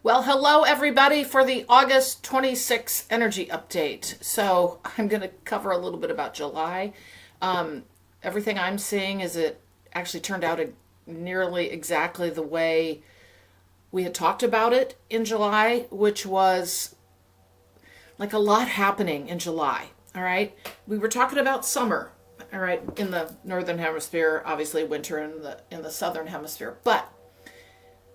Well, hello everybody for the August 26th energy update. So I'm going to cover a little bit about July. Um, Everything I'm seeing is it actually turned out nearly exactly the way we had talked about it in July, which was like a lot happening in July. All right. We were talking about summer, all right, in the northern hemisphere, obviously winter in the southern hemisphere. But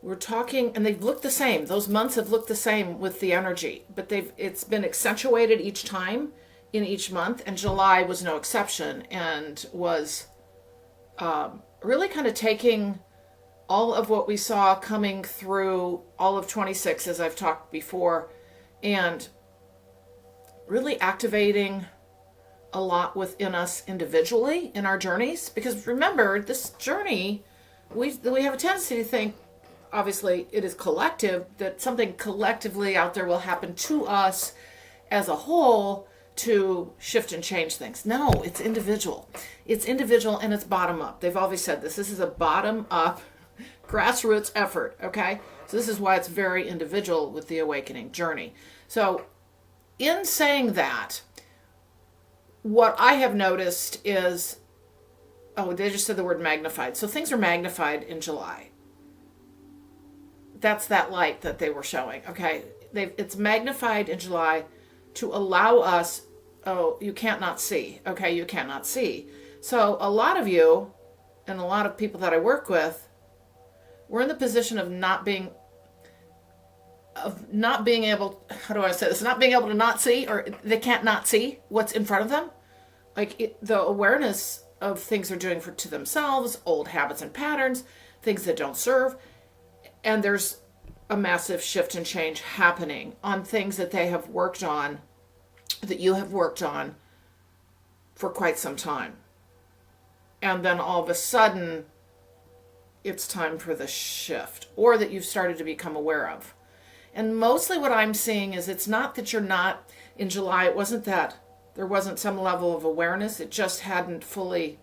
we're talking, and they've looked the same. Those months have looked the same with the energy, but it's been accentuated each time in each month, and July was no exception, and was really kind of taking all of what we saw coming through all of 26, as I've talked before, and really activating a lot within us individually in our journeys. Because remember, this journey, we have a tendency to think, obviously it is collective, that something collectively out there will happen to us as a whole to shift and change things. No, it's individual. It's individual, and it's bottom up. They've always said this. This is a bottom up grassroots effort, okay? So this is why it's very individual with the awakening journey. So in saying that, what I have noticed is, oh, they just said the word magnified. So things are magnified in July. That's that light that they were showing. Okay, it's magnified in July to allow us. Oh, you can't not see. Okay, you cannot see. So a lot of you, and a lot of people that I work with, we're in the position of not being able. How do I say this? Not being able to not see, or they can't not see what's in front of them. Like the awareness of things they're doing to themselves, old habits and patterns, things that don't serve. And there's a massive shift and change happening on things that they have worked on, that you have worked on for quite some time. And then all of a sudden, it's time for the shift, or that you've started to become aware of. And mostly what I'm seeing is it's not that you're not in July. It wasn't that there wasn't some level of awareness. It just hadn't fully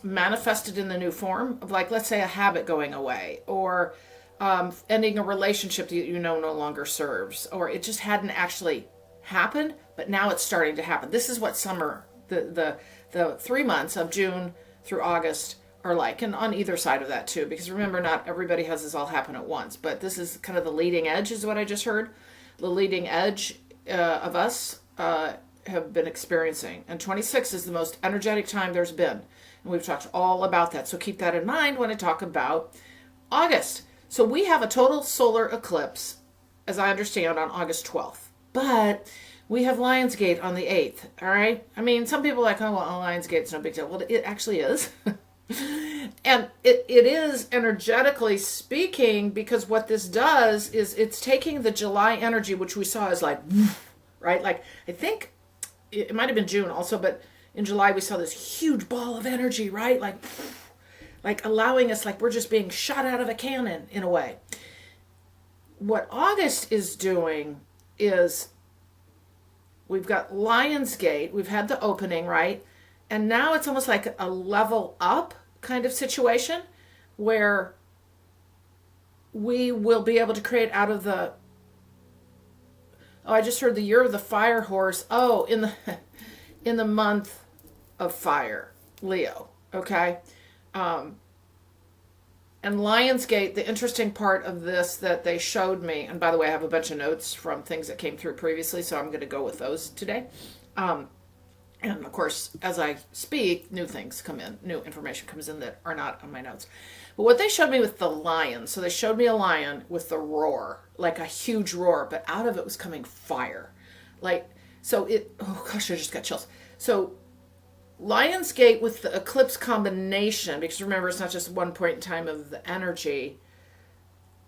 manifested in the new form of, like, let's say a habit going away, or ending a relationship that you know no longer serves, or it just hadn't actually happened, but now it's starting to happen. This is what summer, the 3 months of June through August are like, and on either side of that too, because remember, not everybody has this all happen at once, but this is kind of the leading edge, is what I just heard. The leading edge of us have been experiencing, and 26 is the most energetic time there's been. And we've talked all about that. So keep that in mind when I talk about August. So we have a total solar eclipse, as I understand, on August 12th. But we have Lionsgate on the 8th, all right? I mean, some people are like, oh, well, Lionsgate's no big deal. Well, it actually is. And it is, energetically speaking, because what this does is it's taking the July energy, which we saw as like, right? Like, I think it might have been June also, but in July, we saw this huge ball of energy, right? Like allowing us, like we're just being shot out of a cannon in a way. What August is doing is we've got Lionsgate, we've had the opening, right? And now it's almost like a level up kind of situation where we will be able to create out of the, oh, I just heard the year of the fire horse. Oh, in the month of fire, Leo, okay? And Lionsgate, the interesting part of this that they showed me, and by the way, I have a bunch of notes from things that came through previously, so I'm going to go with those today. And of course, as I speak, new things come in, new information comes in that are not on my notes. But what they showed me with the lion, so they showed me a lion with the roar, like a huge roar, but out of it was coming fire. Like, so oh gosh, I just got chills. So Lionsgate with the eclipse combination, because remember, it's not just one point in time of the energy,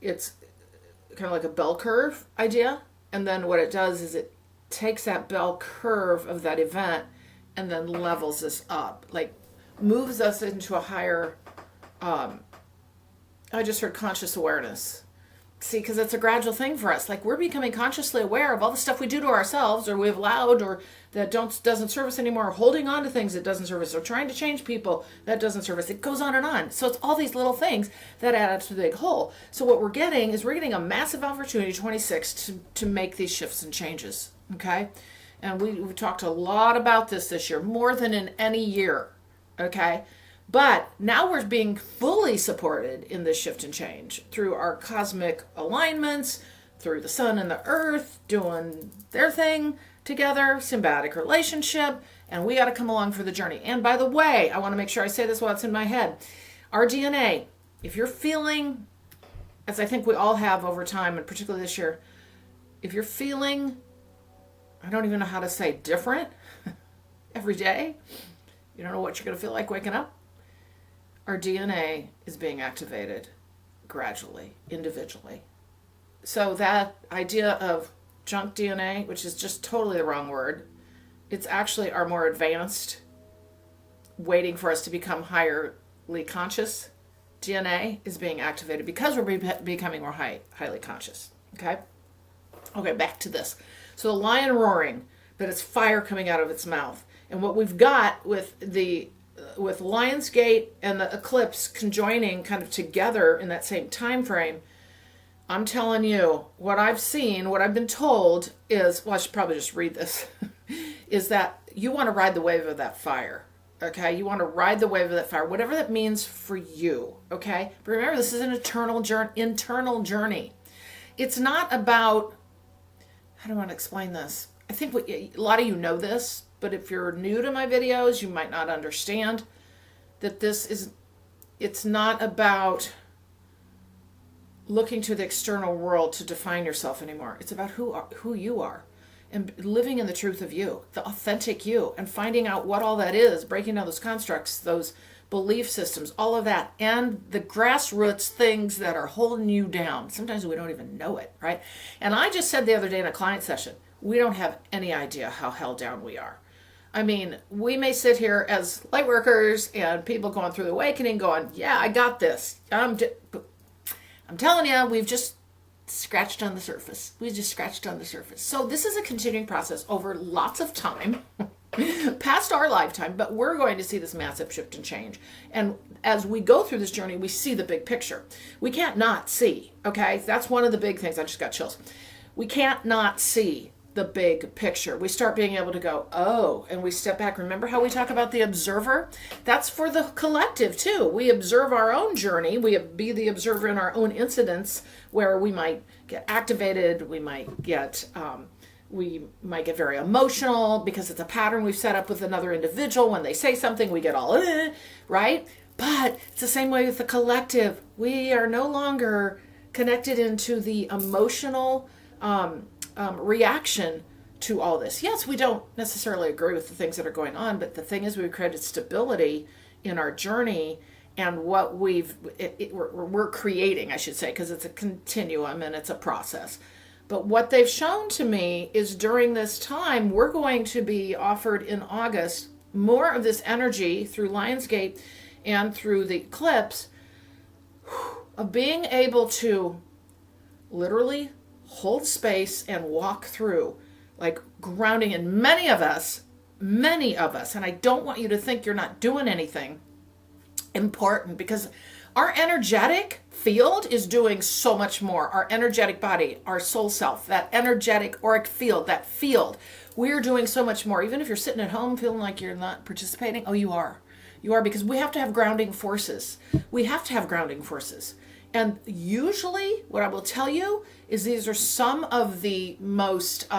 it's kind of like a bell curve idea. And then what it does is it takes that bell curve of that event and then levels us up, like moves us into a higher, I just heard conscious awareness. See, because it's a gradual thing for us. Like, we're becoming consciously aware of all the stuff we do to ourselves, or we've allowed, or that doesn't serve us anymore, or holding on to things that doesn't serve us, or trying to change people that doesn't serve us. It goes on and on. So it's all these little things that add up to the big whole. So what we're getting is we're getting a massive opportunity, 26, to make these shifts and changes. Okay? And we've talked a lot about this year, more than in any year. Okay? But now we're being fully supported in this shift and change through our cosmic alignments, through the sun and the earth doing their thing together, symbiotic relationship, and we got to come along for the journey. And by the way, I want to make sure I say this while it's in my head. Our DNA, if you're feeling, as I think we all have over time, and particularly this year, if you're feeling, I don't even know how to say different every day, you don't know what you're going to feel like waking up, our DNA is being activated gradually, individually. So that idea of junk DNA, which is just totally the wrong word, it's actually our more advanced, waiting for us to become highly conscious DNA is being activated because we're becoming more highly conscious. Okay? Okay, back to this. So the lion roaring, but it's fire coming out of its mouth. And what we've got with Lionsgate and the Eclipse conjoining kind of together in that same time frame, I'm telling you, what I've seen, what I've been told is, well, I should probably just read this, is that you want to ride the wave of that fire, okay? You want to ride the wave of that fire, whatever that means for you, okay? But remember, this is an internal journey. It's not about, how do I want to explain this? I think a lot of you know this, but if you're new to my videos, you might not understand that it's not about looking to the external world to define yourself anymore. It's about who you are and living in the truth of you, the authentic you, and finding out what all that is, breaking down those constructs, those belief systems, all of that, and the grassroots things that are holding you down. Sometimes we don't even know it, right? And I just said the other day in a client session, we don't have any idea how held down we are. I mean, we may sit here as light workers and people going through the awakening going, yeah, I got this. I'm telling you, we've just scratched on the surface. We just scratched on the surface. So this is a continuing process over lots of time, past our lifetime, but we're going to see this massive shift and change. And as we go through this journey, we see the big picture. We can't not see, okay? That's one of the big things. I just got chills. We can't not see the big picture. We start being able to go, oh, and we step back. Remember how we talk about the observer? That's for the collective too. We observe our own journey. We be the observer in our own incidents where we might get activated. We might get very emotional because it's a pattern we've set up with another individual. When they say something, we get all, right? But it's the same way with the collective. We are no longer connected into the emotional reaction to all this. Yes, we don't necessarily agree with the things that are going on, but the thing is, we've created stability in our journey and what we're creating, I should say, because it's a continuum and it's a process. But what they've shown to me is during this time, we're going to be offered in August more of this energy through Lionsgate and through the Eclipse of being able to literally hold space and walk through, like grounding in many of us, and I don't want you to think you're not doing anything important, because our energetic field is doing so much more. Our energetic body, our soul self, that energetic auric field, we're doing so much more. Even if you're sitting at home feeling like you're not participating, oh, you are, because we have to have grounding forces. And usually what I will tell you is these are some of the most,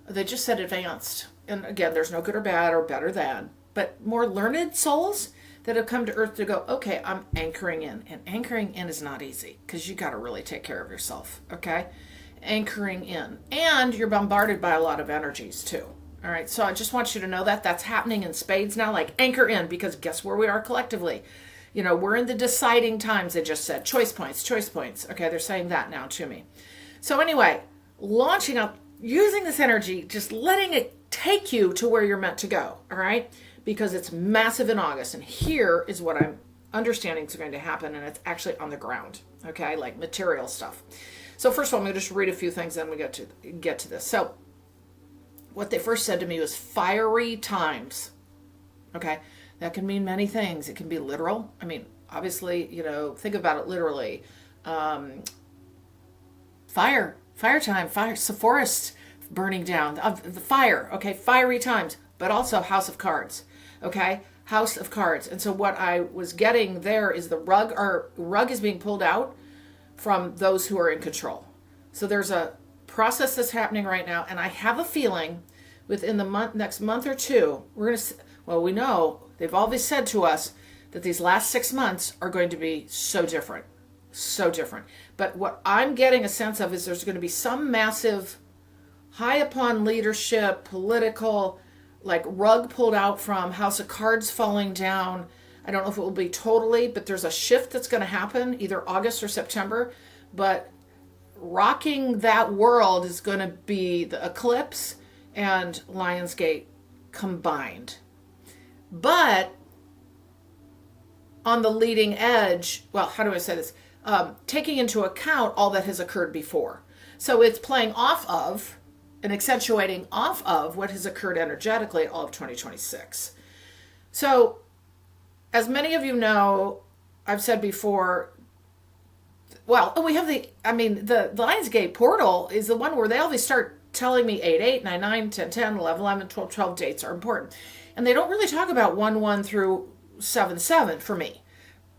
they just said advanced. And again, there's no good or bad or better than, but more learned souls that have come to earth to go, okay, I'm anchoring in. And anchoring in is not easy because you got to really take care of yourself, okay? Anchoring in. And you're bombarded by a lot of energies too. All right, so I just want you to know that that's happening in spades now, like anchor in, because guess where we are collectively? You know, we're in the deciding times, they just said. Choice points. Okay, they're saying that now to me. So anyway, launching up, using this energy, just letting it take you to where you're meant to go, all right? Because it's massive in August. And here is what I'm understanding is going to happen, and it's actually on the ground, okay, like material stuff. So first of all, I'm going to just read a few things, then we get to this. So what they first said to me was fiery times. Okay, that can mean many things. It can be literal. I mean, obviously, think about it literally. Fire time, fire, the forest burning down, the fire. Okay, fiery times, but also House of Cards. Okay, House of Cards. And so what I was getting there is the rug is being pulled out from those who are in control. So there's a process that's happening right now, and I have a feeling within the next month or two, we know they've always said to us that these last 6 months are going to be so different. So different. But what I'm getting a sense of is there's going to be some massive, high upon leadership, political, like rug pulled out from, House of Cards falling down. I don't know if it will be totally, but there's a shift that's going to happen either August or September. But rocking that world is going to be the Eclipse and Lionsgate combined. But on the leading edge, well, how do I say this? Taking into account all that has occurred before. So it's playing off of and accentuating off of what has occurred energetically all of 2026. So, as many of you know, I've said before, we have the Lionsgate portal is the one where they always start telling me 8, 9, 9, 10, 10, 11, 11, 12, 12 dates are important. And they don't really talk about 1, 1 through 7, 7 for me.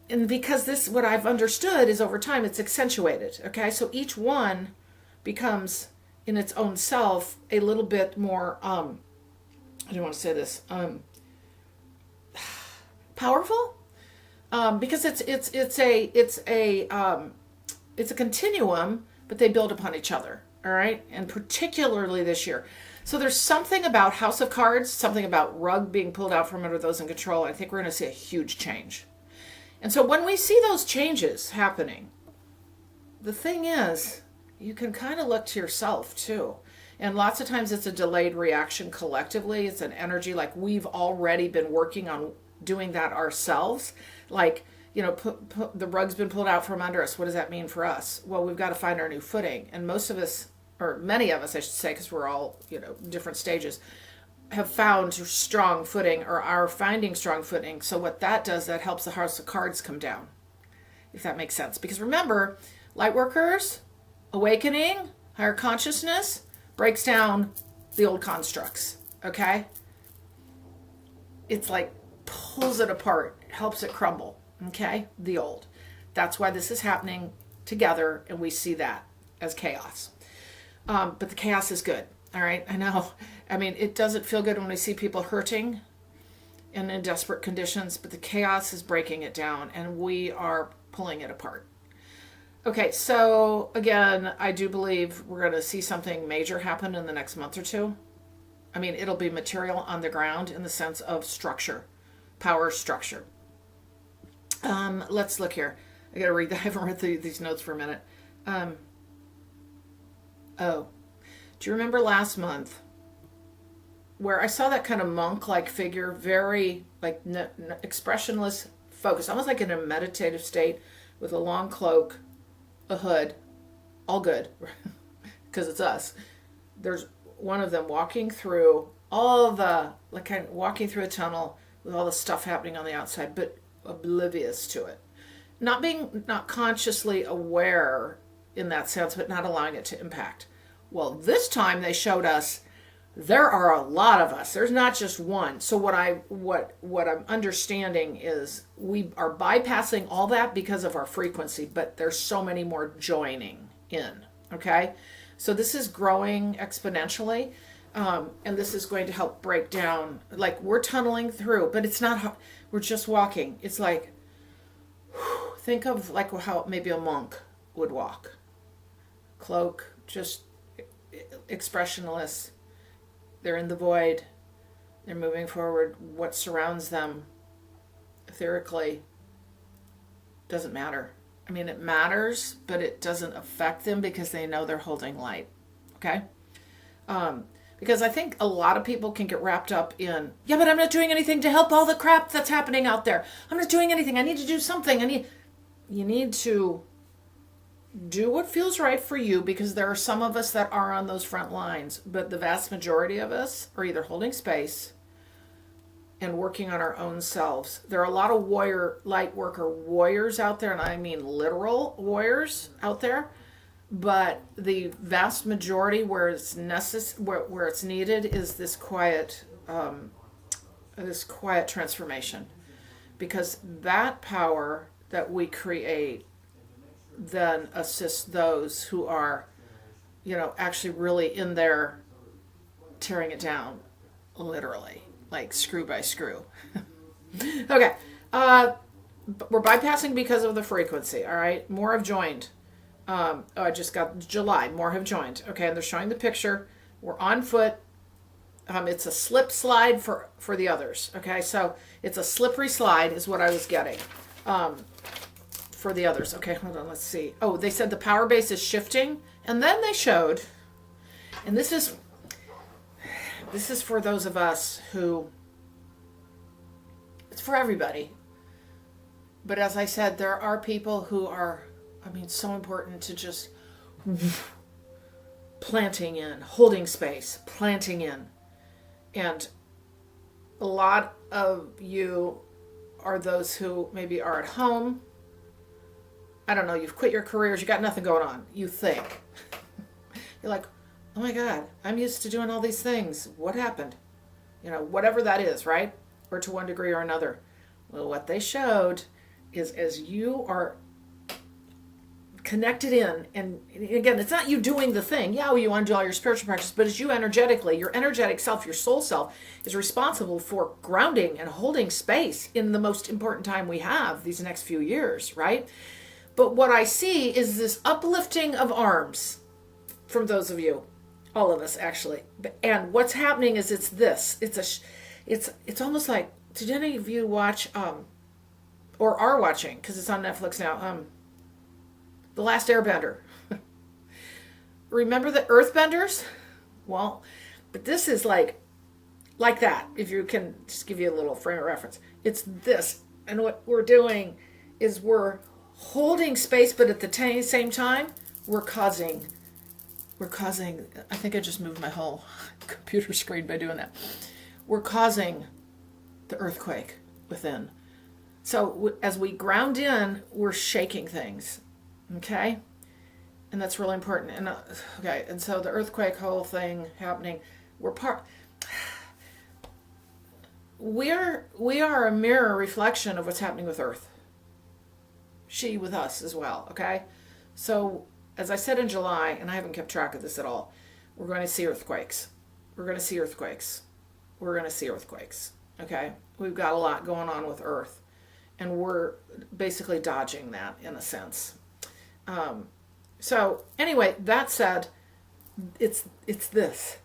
And because this, what I've understood is over time, it's accentuated. Okay, so each one becomes in its own self a little bit more, I don't want to say this, powerful, because it's a continuum, but they build upon each other. All right, and particularly this year. So there's something about House of Cards, something about rug being pulled out from under those in control. I think we're going to see a huge change. And so when we see those changes happening, the thing is, you can kind of look to yourself too. And lots of times it's a delayed reaction collectively. It's an energy like we've already been working on doing that ourselves. Like, the rug's been pulled out from under us. What does that mean for us? Well, we've got to find our new footing. And most of us, or many of us, I should say, because we're all, different stages, have found strong footing or are finding strong footing. So what that does, that helps the House of Cards come down, if that makes sense. Because remember, light workers, awakening, higher consciousness breaks down the old constructs, okay? It's like pulls it apart, helps it crumble, okay? The old. That's why this is happening together, and we see that as chaos. But the chaos is good, all right? I know. I mean, it doesn't feel good when we see people hurting and in desperate conditions, but the chaos is breaking it down, and we are pulling it apart. Okay, so again, I do believe we're going to see something major happen in the next month or two. I mean, it'll be material on the ground in the sense of structure, power structure. Let's look here. I got to read. I haven't read these notes for a minute. Do you remember last month where I saw that kind of monk-like figure, very like expressionless, focused, almost like in a meditative state with a long cloak, a hood, all good, because it's us. There's one of them walking through all the, like kind of walking through a tunnel with all the stuff happening on the outside, but oblivious to it. Not consciously aware in that sense, but not allowing it to impact. Well, this time they showed us there are a lot of us. There's not just one. So what I'm understanding is we are bypassing all that because of our frequency, but there's so many more joining in. Okay, so this is growing exponentially, and this is going to help break down. Like we're tunneling through, but it's not. We're just walking. It's like think of like how maybe a monk would walk. Cloak, just expressionless. They're in the void. They're moving forward. What surrounds them etherically doesn't matter. I mean, it matters, but it doesn't affect them because they know they're holding light. Okay? Because I think a lot of people can get wrapped up in, yeah, but I'm not doing anything to help all the crap that's happening out there. I'm not doing anything. I need to do something. You need to do what feels right for you, because there are some of us that are on those front lines, but the vast majority of us are either holding space and working on our own selves. There are a lot of light worker warriors out there, and I mean literal warriors out there, but the vast majority where it's where it's needed is this quiet transformation, because that power that we create then assists those who are, actually really in there tearing it down, literally, like screw by screw. Okay. We're bypassing because of the frequency. All right. More have joined. I just got July. More have joined. Okay. And they're showing the picture. We're on foot. It's a slip slide for the others. Okay. So it's a slippery slide is what I was getting. For the others. Okay, hold on, let's see. Oh, they said the power base is shifting, and then they showed, and this is for those of us who, it's for everybody. But as I said, there are people who are, so important to just planting in, holding space, planting in. And a lot of you are those who maybe are at home. I don't know, you've quit your careers, you got nothing going on. You think. You're like, oh my God, I'm used to doing all these things. What happened? Whatever that is, right? Or to one degree or another. Well, what they showed is as you are connected in, and again, it's not you doing the thing. Yeah, well, you want to do all your spiritual practice, but as you energetically, your energetic self, your soul self, is responsible for grounding and holding space in the most important time we have these next few years, right? But what I see is this uplifting of arms from those of you, all of us actually. And what's happening is it's almost like, did any of you watch or are watching, because it's on Netflix now, The Last Airbender? Remember the Earthbenders? Well, but this is like that. If you can just give you a little frame of reference, it's this, and what we're doing is we're holding space, but at the same time, we're causing, I think I just moved my whole computer screen by doing that. We're causing the earthquake within. So as we ground in, we're shaking things, okay? And that's really important. And okay, and so the earthquake whole thing happening, we are a mirror reflection of what's happening with Earth. She with us as well, okay? So, as I said in July, and I haven't kept track of this at all, we're going to see earthquakes. We're going to see earthquakes. We're going to see earthquakes, okay? We've got a lot going on with Earth, and we're basically dodging that in a sense. So, anyway, that said, it's this.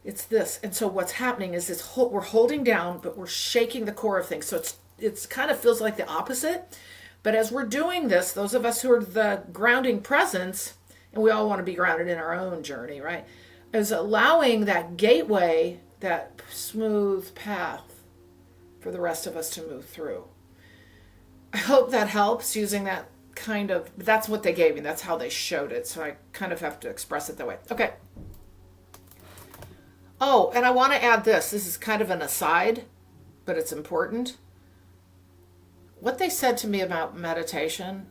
It's this. And so what's happening is we're holding down, but we're shaking the core of things. So it's kind of feels like the opposite. But as we're doing this, those of us who are the grounding presence, and we all want to be grounded in our own journey, right, is allowing that gateway, that smooth path for the rest of us to move through. I hope that helps, using that that's what they gave me. That's how they showed it. So I kind of have to express it that way. Okay. Oh, and I want to add this. This is kind of an aside, but it's important. What they said to me about meditation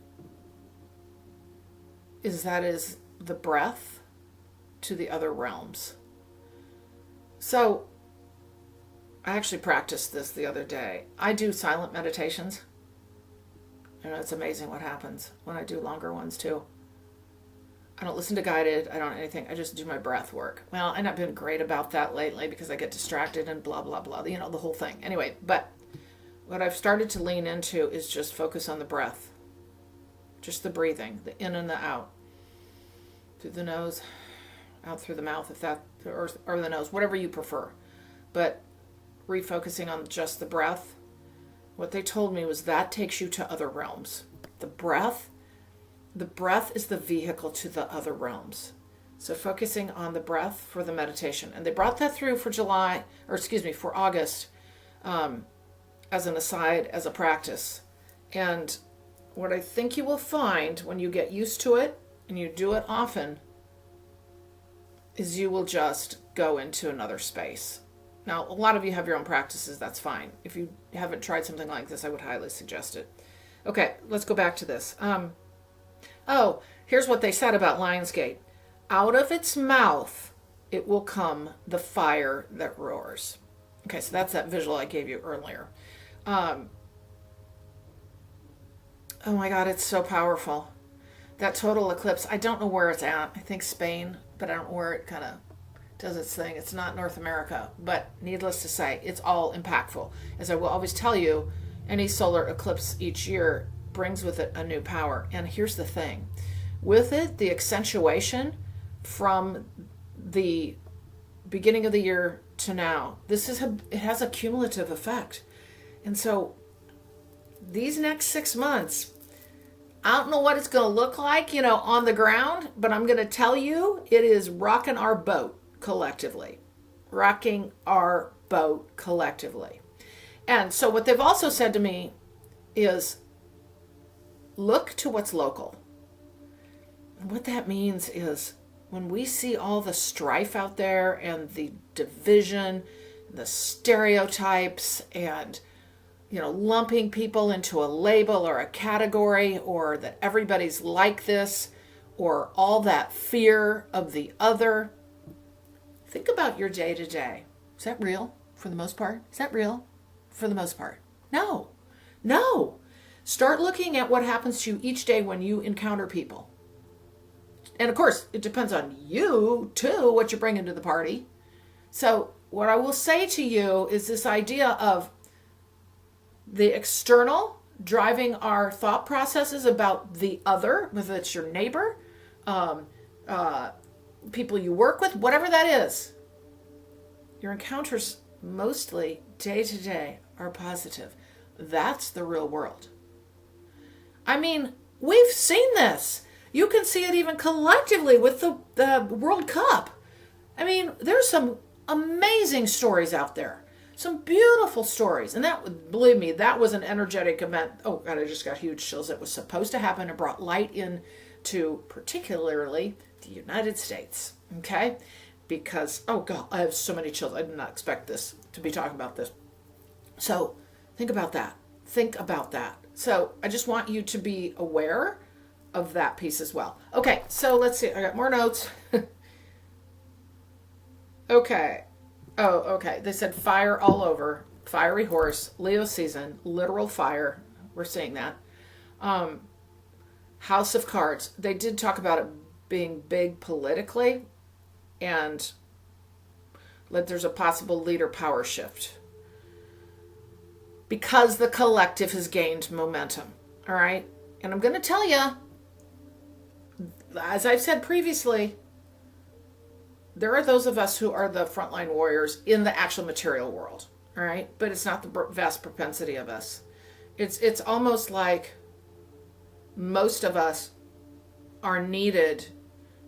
is the breath to the other realms. So I actually practiced this the other day. I do silent meditations. It's amazing what happens when I do longer ones too. I don't listen to guided. I don't anything. I just do my breath work. Well, I've not been great about that lately because I get distracted and blah, blah, blah. The whole thing. Anyway, but what I've started to lean into is just focus on the breath. Just the breathing, the in and the out. Through the nose, out through the mouth, or the nose, whatever you prefer. But refocusing on just the breath. What they told me was that takes you to other realms. The breath is the vehicle to the other realms. So focusing on the breath for the meditation. And they brought that through for for August, as an aside, as a practice. And what I think you will find when you get used to it and you do it often is you will just go into another space. Now, a lot of you have your own practices. That's fine. If you haven't tried something like this, I would highly suggest it. Okay, let's go back to this. Here's what they said about Lionsgate. Out of its mouth, it will come the fire that roars. Okay, so that's that visual I gave you earlier. Oh my God, it's so powerful. That total eclipse, I don't know where it's at. I think Spain, but I don't know where it kind of does its thing. It's not North America, but needless to say, it's all impactful. As I will always tell you, any solar eclipse each year brings with it a new power. And here's the thing. With it, the accentuation from the beginning of the year to now, it has a cumulative effect. And so these next 6 months, I don't know what it's going to look like, on the ground, but I'm going to tell you, it is rocking our boat collectively. Rocking our boat collectively. And so what they've also said to me is, look to what's local. And what that means is, when we see all the strife out there and the division, the stereotypes, and lumping people into a label or a category, or that everybody's like this, or all that fear of the other, think about your day to day. Is that real for the most part? Is that real for the most part? No. Start looking at what happens to you each day when you encounter people. And of course, it depends on you too, what you're bringing to the party. So what I will say to you is this idea of the external driving our thought processes about the other, whether it's your neighbor, people you work with, whatever that is. Your encounters mostly day to day are positive. That's the real world. I mean, we've seen this. You can see it even collectively with the World Cup. I mean, there's some amazing stories out there. Some beautiful stories. And believe me, that was an energetic event. Oh God, I just got huge chills. It was supposed to happen and brought light in to particularly the United States. Okay? Because, oh God, I have so many chills. I did not expect this to be talking about this. So think about that. Think about that. So I just want you to be aware of that piece as well. Okay, so let's see. I got more notes. Okay. Oh, okay. They said fire all over. Fiery horse, Leo season, literal fire. We're seeing that. House of Cards. They did talk about it being big politically, and that there's a possible leader power shift because the collective has gained momentum. All right? And I'm going to tell you, as I've said previously, there are those of us who are the frontline warriors in the actual material world, all right? But it's not the vast propensity of us. It's almost like most of us are needed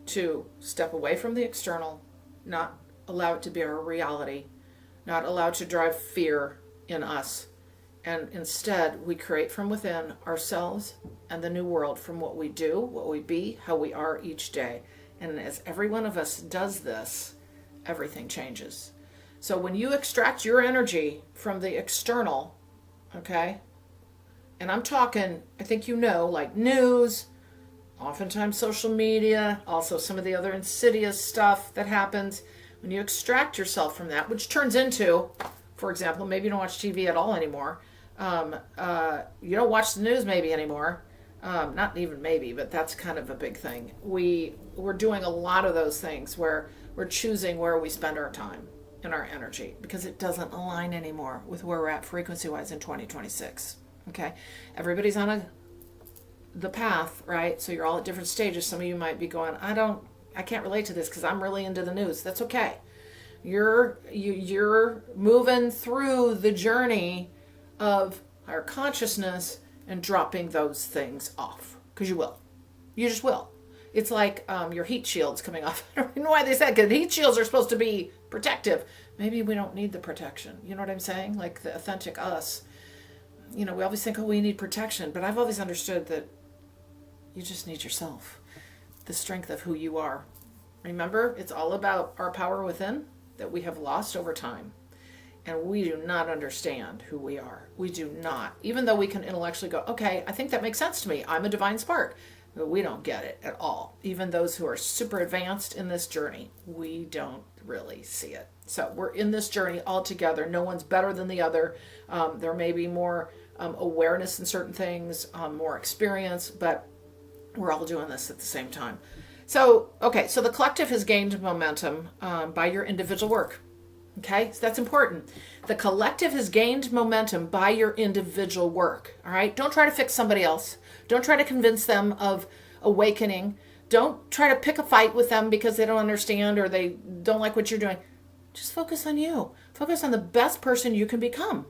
to step away from the external, not allow it to be our reality, not allow it to drive fear in us, and instead we create from within ourselves and the new world from what we do, what we be, how we are each day. And as every one of us does this, everything changes. So when you extract your energy from the external, okay, and I'm talking, I think like news, oftentimes social media, also some of the other insidious stuff that happens, when you extract yourself from that, which turns into, for example, maybe you don't watch TV at all anymore, you don't watch the news maybe anymore, not even maybe, but that's kind of a big thing. We're doing a lot of those things where we're choosing where we spend our time and our energy because it doesn't align anymore with where we're at frequency-wise in 2026. Okay? Everybody's on the path, right? So you're all at different stages. Some of you might be going, I can't relate to this because I'm really into the news. That's okay. You're moving through the journey of higher consciousness and dropping those things off because you will. You just will. It's like your heat shield's coming off. I don't know why they said, because heat shields are supposed to be protective. Maybe we don't need the protection. You know what I'm saying? Like the authentic us. We always think, oh, we need protection. But I've always understood that you just need yourself, the strength of who you are. Remember, it's all about our power within that we have lost over time. And we do not understand who we are. We do not. Even though we can intellectually go, okay, I think that makes sense to me. I'm a divine spark. But we don't get it at all. Even those who are super advanced in this journey, we don't really see it. So we're in this journey all together. No one's better than the other. There may be more awareness in certain things, more experience, but we're all doing this at the same time. So, okay, so the collective has gained momentum by your individual work. Okay, so that's important. The collective has gained momentum by your individual work. All right, don't try to fix somebody else. Don't try to convince them of awakening. Don't try to pick a fight with them because they don't understand or they don't like what you're doing. Just focus on you. Focus on the best person you can become.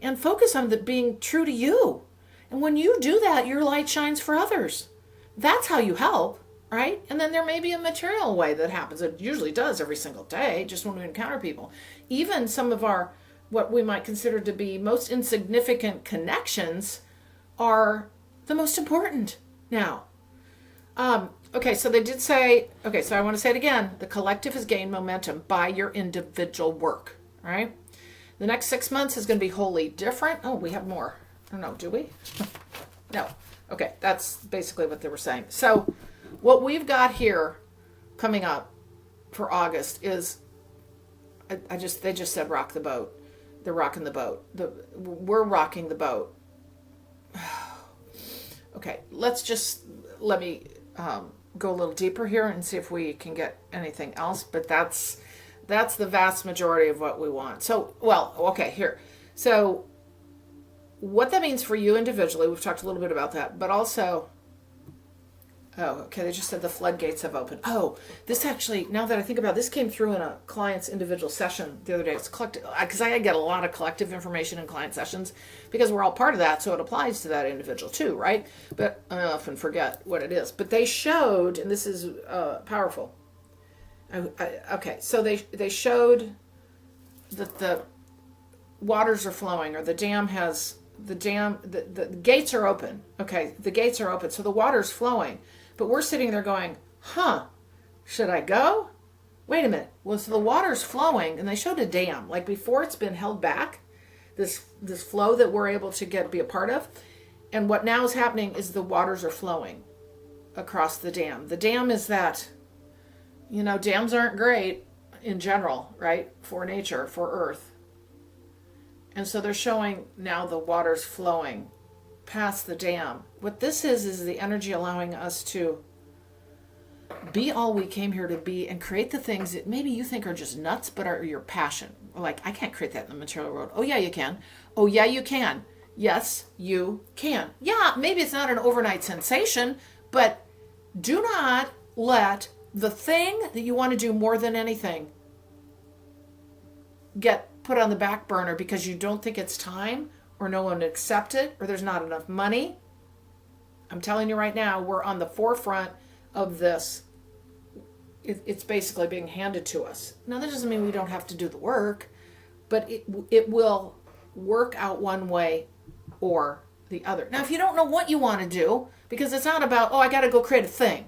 And focus on being true to you. And when you do that, your light shines for others. That's how you help. Right? And then there may be a material way that happens. It usually does every single day, just when we encounter people. Even some of our, what we might consider to be most insignificant connections are the most important now. Okay, so they did say, okay, so I want to say it again. The collective has gained momentum by your individual work. All right? The next 6 months is going to be wholly different. Oh, we have more. I don't know, do we? No. Okay, that's basically what they were saying. So, what we've got here coming up for August is, they just said rock the boat. They're rocking the boat. We're rocking the boat. Okay, let me go a little deeper here and see if we can get anything else. But that's the vast majority of what we want. So, well, okay, here. So, what that means for you individually, we've talked a little bit about that, but also, oh, okay, they just said the floodgates have opened. Oh, this actually, now that I think about it, this came through in a client's individual session the other day. It's collective, because I get a lot of collective information in client sessions because we're all part of that, so it applies to that individual too, right? But I often forget what it is. But they showed, and this is powerful. Okay, so they showed that the waters are flowing, or the gates are open. Okay, the gates are open, so the water's flowing. But we're sitting there going, should I go? Wait a minute. Well, so the water's flowing, and they showed a dam. Like before it's been held back, this flow that we're able to be a part of. And what now is happening is the waters are flowing across the dam. The dam is that, dams aren't great in general, right? For nature, for Earth. And so they're showing now the water's flowing past the dam. What this is the energy allowing us to be all we came here to be and create the things that maybe you think are just nuts, but are your passion. Like, I can't create that in the material world. Oh, yeah, you can. Oh, yeah, you can. Yes, you can. Yeah, maybe it's not an overnight sensation, but do not let the thing that you want to do more than anything get put on the back burner because you don't think it's time, or no one will accept it, or there's not enough money. I'm telling you right now, we're on the forefront of this. It's basically being handed to us. Now, that doesn't mean we don't have to do the work, but it will work out one way or the other. Now, if you don't know what you want to do, because it's not about, I got to go create a thing.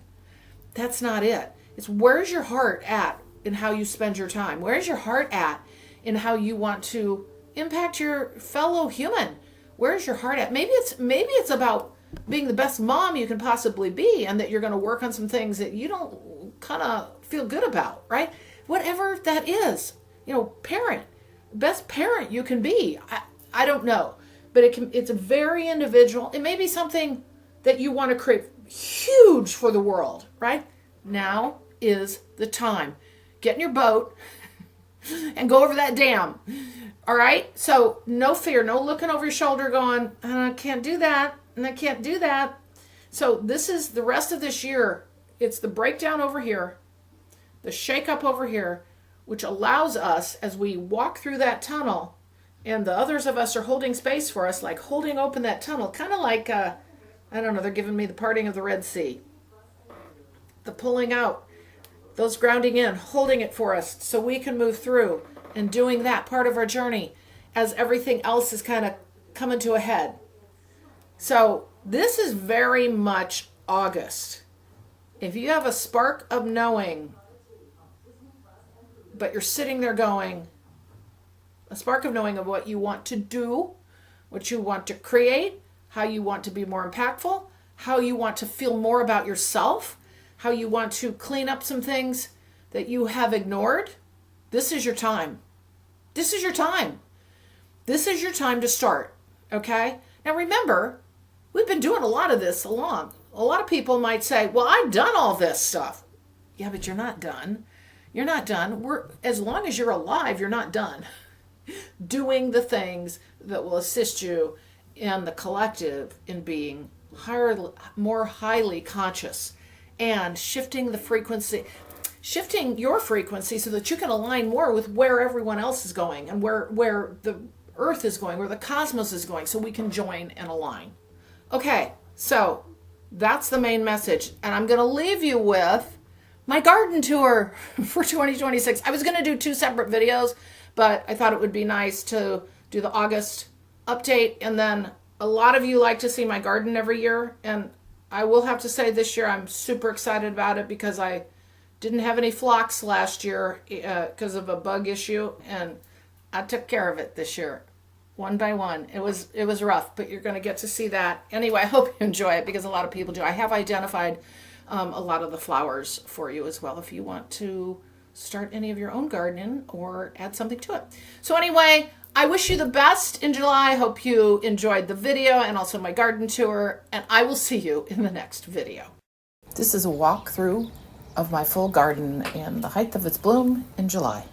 That's not it. It's where's your heart at in how you spend your time? Where's your heart at in how you want to impact your fellow human? Where's your heart at? Maybe it's about being the best mom you can possibly be, and that you're going to work on some things that you don't kind of feel good about, right? Whatever that is, parent, best parent you can be. I don't know, but it's a very individual. It may be something that you want to create huge for the world, right? Now is the time. Get in your boat and go over that dam. All right? So no fear, no looking over your shoulder going, I can't do that, and I can't do that. So this is the rest of this year. It's the breakdown over here, the shake up over here, which allows us, as we walk through that tunnel, and the others of us are holding space for us, like holding open that tunnel, kind of like, I don't know, they're giving me the parting of the Red Sea. the pulling out, those grounding in, holding it for us so we can move through and doing that part of our journey as everything else is kind of coming to a head. So this is very much August. If you have a spark of knowing, but you're sitting there going, a spark of knowing of what you want to do, what you want to create, how you want to be more impactful, how you want to feel more about yourself, how you want to clean up some things that you have ignored, this is your time. This is your time. This is your time to start, okay? Now remember, we've been doing a lot of this along. A lot of people might say, well, I've done all this stuff. Yeah, but you're not done. You're not done. As long as you're alive, you're not done doing the things that will assist you in the collective in being more highly conscious and shifting the frequency, shifting your frequency so that you can align more with where everyone else is going and where the earth is going, where the cosmos is going, so we can join and align. Okay, so that's the main message. And I'm going to leave you with my garden tour for 2026. I was going to do 2 separate videos, but I thought it would be nice to do the August update. And then a lot of you like to see my garden every year. And I will have to say this year I'm super excited about it because I didn't have any phlox last year because of a bug issue. And I took care of it this year, one by one. It was rough, but you're going to get to see that. Anyway, I hope you enjoy it because a lot of people do. I have identified a lot of the flowers for you as well if you want to start any of your own gardening or add something to it. So anyway, I wish you the best in July. I hope you enjoyed the video and also my garden tour, and I will see you in the next video. This is a walkthrough of my full garden and the height of its bloom in July.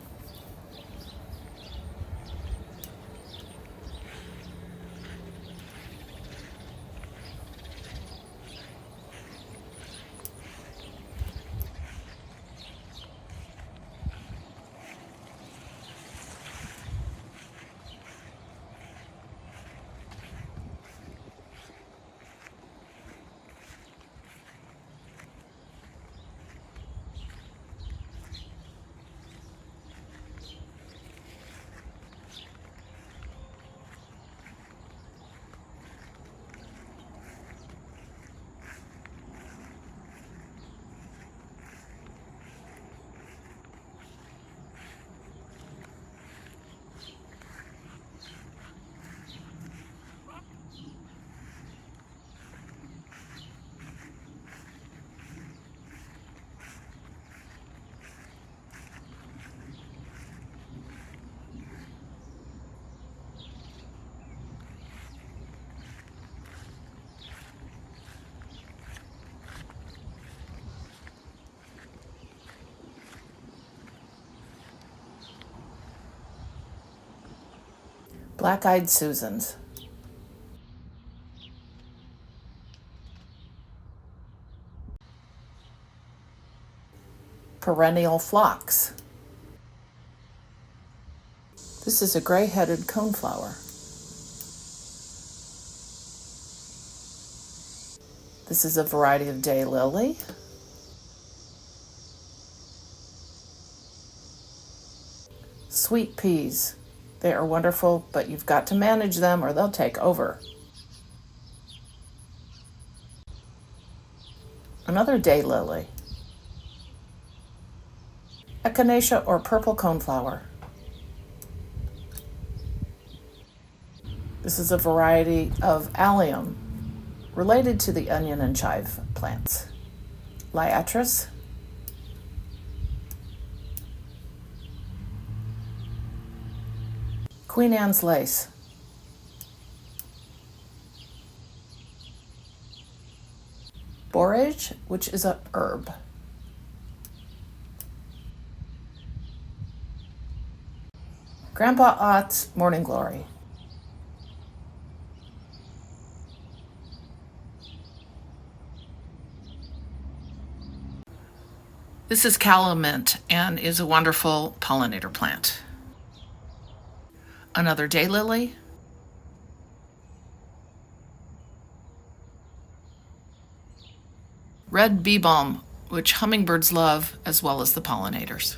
Black-eyed Susans. Perennial phlox. This is a gray-headed coneflower. This is a variety of daylily. Sweet peas. They are wonderful, but you've got to manage them or they'll take over. Another daylily. Echinacea or purple coneflower. This is a variety of allium related to the onion and chive plants. Liatris. Queen Anne's lace. Borage, which is a herb. Grandpa Ott's Morning Glory. This is calamint and is a wonderful pollinator plant. Another daylily. Red bee balm which hummingbirds love as well as the pollinators.